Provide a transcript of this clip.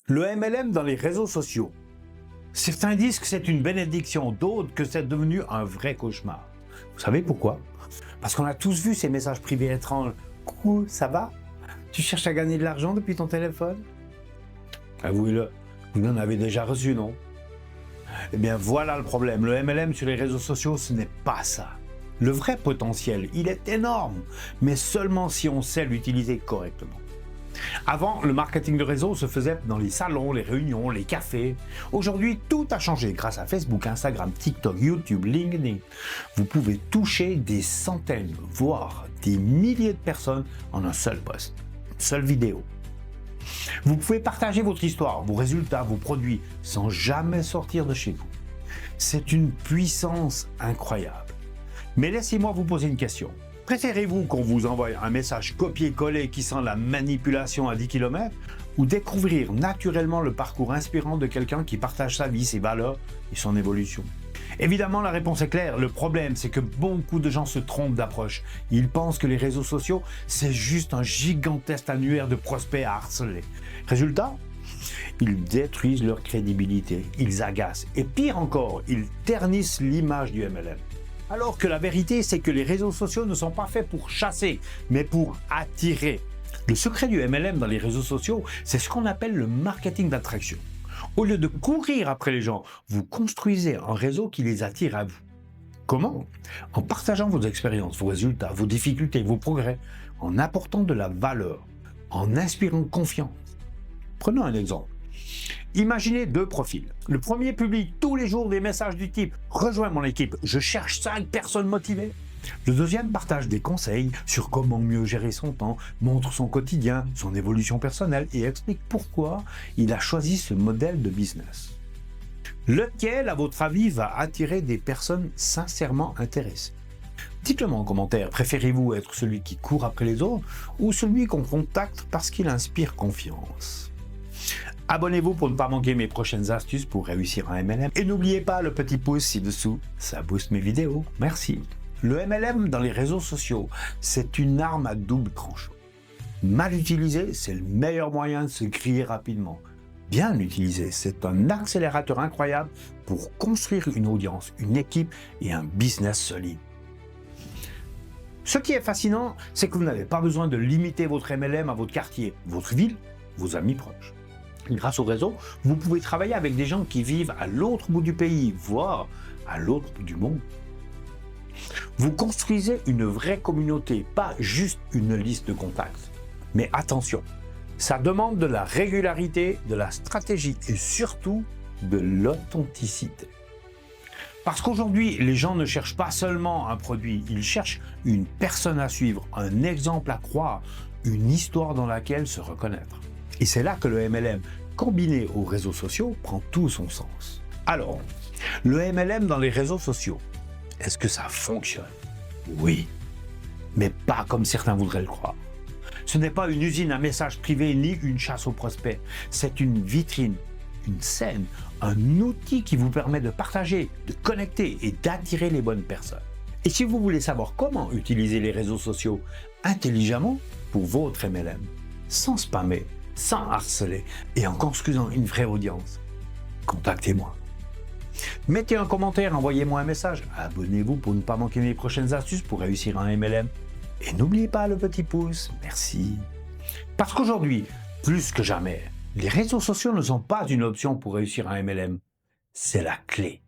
Le MLM dans les réseaux sociaux. Certains disent que c'est une bénédiction, d'autres que c'est devenu un vrai cauchemar. Vous savez pourquoi? Parce qu'on a tous vu ces messages privés étranges. Coucou, ça va? Tu cherches à gagner de l'argent depuis ton téléphone? Avouez-le, vous en avez déjà reçu, non? Eh bien voilà le problème, le MLM sur les réseaux sociaux, ce n'est pas ça. Le vrai potentiel, il est énorme, mais seulement si on sait l'utiliser correctement. Avant, le marketing de réseau se faisait dans les salons, les réunions, les cafés. Aujourd'hui, tout a changé grâce à Facebook, Instagram, TikTok, YouTube, LinkedIn. Vous pouvez toucher des centaines, voire des milliers de personnes en un seul post, une seule vidéo. Vous pouvez partager votre histoire, vos résultats, vos produits, sans jamais sortir de chez vous. C'est une puissance incroyable. Mais laissez-moi vous poser une question. Préférez-vous qu'on vous envoie un message copié-collé qui sent la manipulation à 10 km ou découvrir naturellement le parcours inspirant de quelqu'un qui partage sa vie, ses valeurs et son évolution? Évidemment, la réponse est claire. Le problème, c'est que beaucoup de gens se trompent d'approche. Ils pensent que les réseaux sociaux, c'est juste un gigantesque annuaire de prospects à harceler. Résultat, ils détruisent leur crédibilité, ils agacent et pire encore, ils ternissent l'image du MLM. Alors que la vérité, c'est que les réseaux sociaux ne sont pas faits pour chasser, mais pour attirer. Le secret du MLM dans les réseaux sociaux, c'est ce qu'on appelle le marketing d'attraction. Au lieu de courir après les gens, vous construisez un réseau qui les attire à vous. Comment? En partageant vos expériences, vos résultats, vos difficultés, vos progrès, en apportant de la valeur, en inspirant confiance. Prenons un exemple. Imaginez deux profils. Le premier publie tous les jours des messages du type « Rejoins mon équipe, je cherche 5 personnes motivées ». Le deuxième partage des conseils sur comment mieux gérer son temps, montre son quotidien, son évolution personnelle et explique pourquoi il a choisi ce modèle de business. Lequel, à votre avis, va attirer des personnes sincèrement intéressées? Dites-le moi en commentaire, préférez-vous être celui qui court après les autres ou celui qu'on contacte parce qu'il inspire confiance? Abonnez-vous pour ne pas manquer mes prochaines astuces pour réussir un MLM. Et n'oubliez pas le petit pouce ci-dessous, ça booste mes vidéos. Merci. Le MLM dans les réseaux sociaux, c'est une arme à double tranchant. Mal utilisé, c'est le meilleur moyen de se griller rapidement. Bien utilisé, c'est un accélérateur incroyable pour construire une audience, une équipe et un business solide. Ce qui est fascinant, c'est que vous n'avez pas besoin de limiter votre MLM à votre quartier, votre ville, vos amis proches. Grâce au réseau, vous pouvez travailler avec des gens qui vivent à l'autre bout du pays, voire à l'autre bout du monde. Vous construisez une vraie communauté, pas juste une liste de contacts. Mais attention, ça demande de la régularité, de la stratégie et surtout de l'authenticité. Parce qu'aujourd'hui, les gens ne cherchent pas seulement un produit, ils cherchent une personne à suivre, un exemple à croire, une histoire dans laquelle se reconnaître. Et c'est là que le MLM, combiné aux réseaux sociaux, prend tout son sens. Alors, le MLM dans les réseaux sociaux, est-ce que ça fonctionne? Oui, mais pas comme certains voudraient le croire. Ce n'est pas une usine à messages privés ni une chasse aux prospects. C'est une vitrine, une scène, un outil qui vous permet de partager, de connecter et d'attirer les bonnes personnes. Et si vous voulez savoir comment utiliser les réseaux sociaux intelligemment pour votre MLM, sans spammer, sans harceler et en construisant une vraie audience, contactez-moi. Mettez un commentaire, envoyez-moi un message, abonnez-vous pour ne pas manquer mes prochaines astuces pour réussir un MLM. Et n'oubliez pas le petit pouce, merci. Parce qu'aujourd'hui, plus que jamais, les réseaux sociaux ne sont pas une option pour réussir un MLM, c'est la clé.